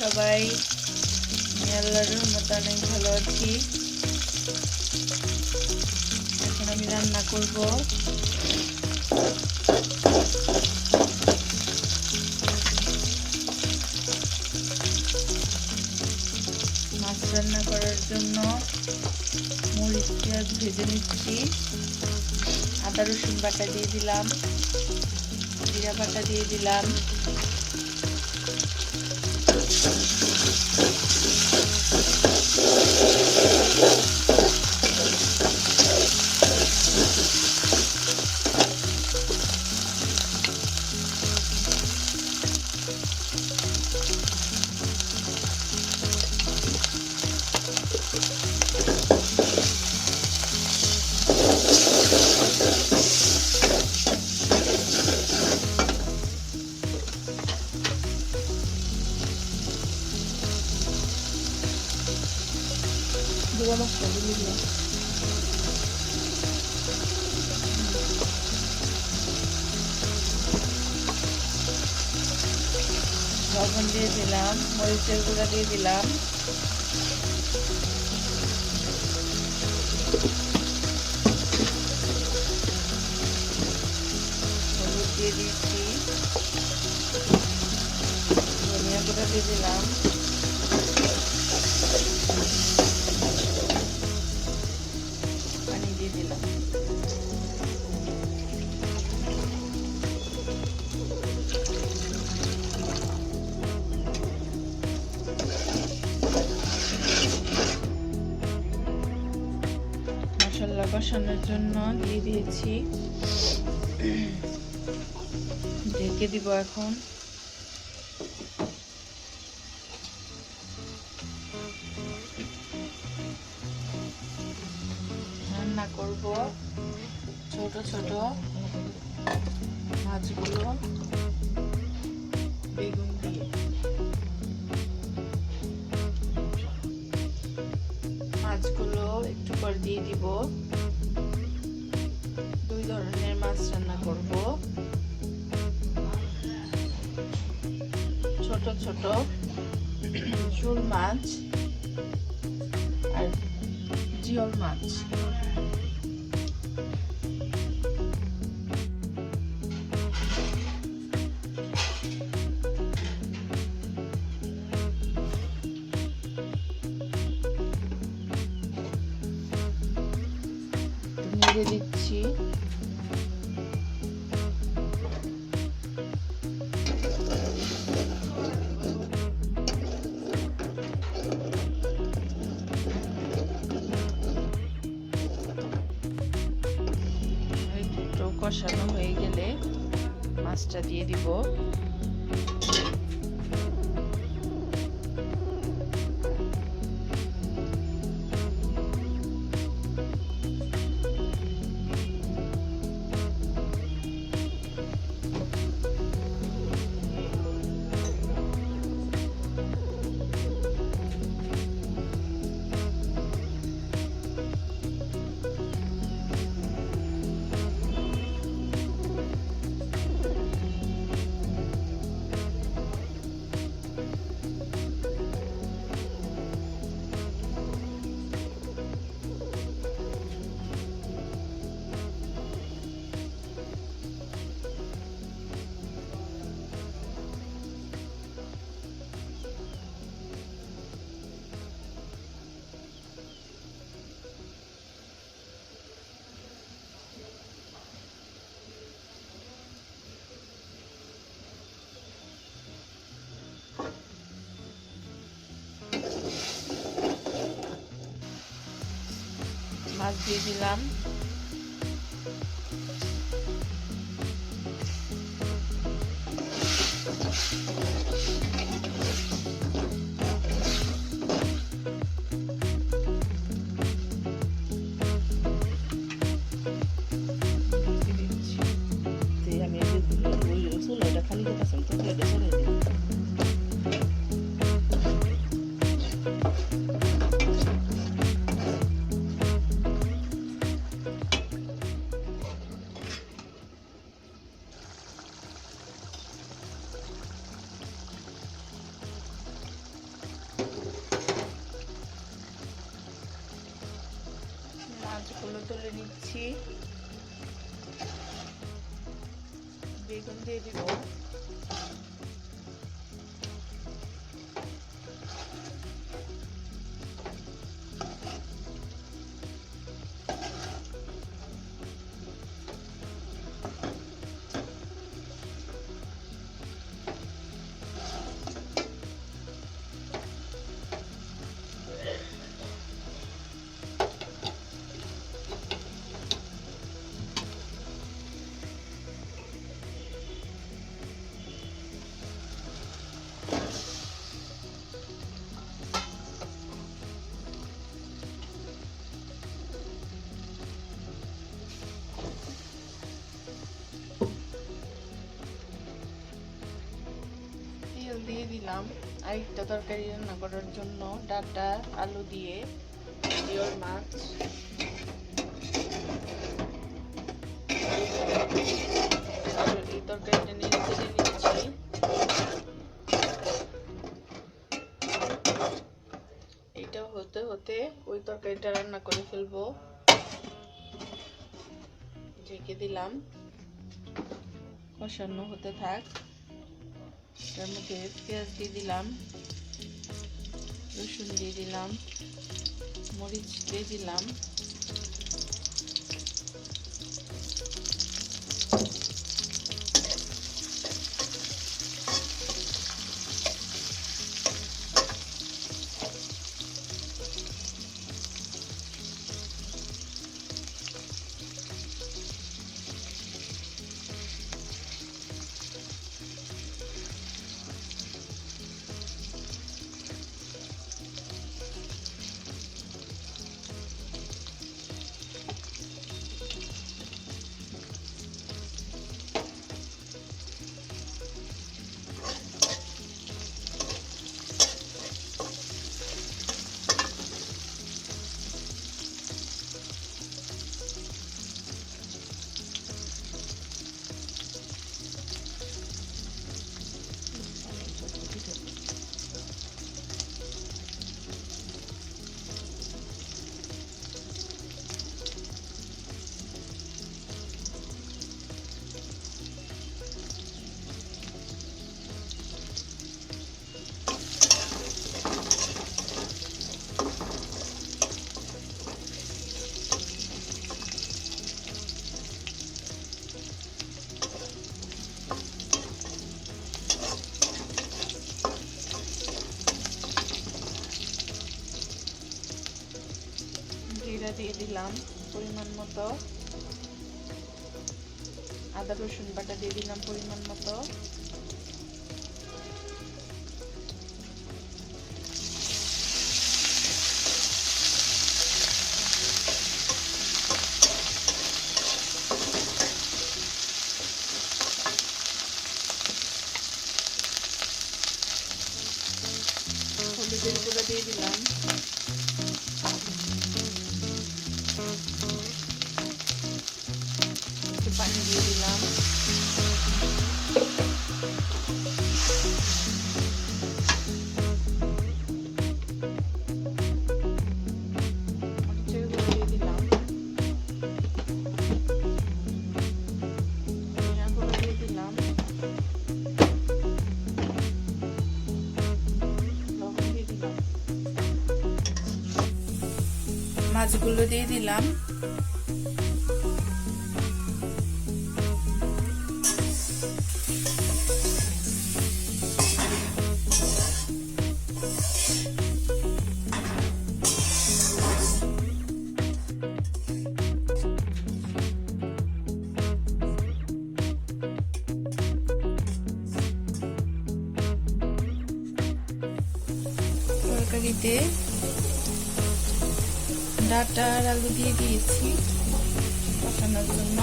সবাই? আমি আল্লাহর রহমতে অনেক ভালো আছি। এখন আমি রান্না করব। মাছ রান্না করার জন্য মরিচ পেঁয়াজ ভেজে নিচ্ছি। আদা রসুন বাটা দিয়ে দিলাম, জিরা বাটা দিয়ে দিলাম, গুঁড়া মশলা দিয়ে দিলাম। লবণ দিয়ে দিলাম, মরিচের গুঁড়া দিয়ে দিলাম, হলুদ দিয়ে দিচ্ছি, ধনিয়া গুঁড়া দিয়ে দিলাম, পানি দিয়ে দিলাম। মশলা কষানোর জন্য দিয়ে দিয়েছি, ঢেকে দিব। এখন রান্না করব ছোট ছোট মাছগুলো বেগুন দিয়ে। মাছগুলো একটু পর দিয়ে দিব। দুই ধরনের মাছ রান্না করব, ছোট ছোট শোল মাছ আর জিওল মাছ। নেড়ে দিচ্ছি। একটু কষানো হয়ে গেলে মাছটা দিয়ে দিব। মাছ দিয়ে দিলাম, তুলে নিচ্ছি। বেগুন দিয়ে দিব। তেল দিয়ে দিলাম আরেকটা তরকারি রান্না করার জন্য, ডাঁটা আলু দিয়ে জিওল মাছ। এই তরকারিটা নেড়ে চেড়ে নিচ্ছি। এইটা হতে হতে ওই তরকারিটা রান্না করে ফেলবো। ঢেকে দিলাম, কষানো হতে থাক। তার মধ্যে পেঁয়াজ দিয়ে দিলাম, রসুন দিয়ে দিলাম, মরিচ দিয়ে দিলাম, জিরা দিয়ে দিলাম পরিমাণ মতো, আদা রসুন বাটা দিয়ে দিলাম পরিমাণ মতো, হলুদের গুঁড়ো দিয়ে দিলাম, পানি দিয়ে দিলাম, মরিচের গুঁড়ো দিয়ে দিলাম, ধনিয়া গুঁড়ো দিয়ে দিলাম, লবণ দিয়ে দিলাম, মাছগুলো দিয়ে দিলাম, তরকারিতে ডাঁটা আর আলু দিয়ে দিয়েছি কষানোর জন্য।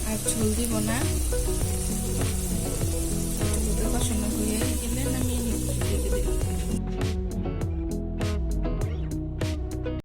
আর ঝোল দিব না,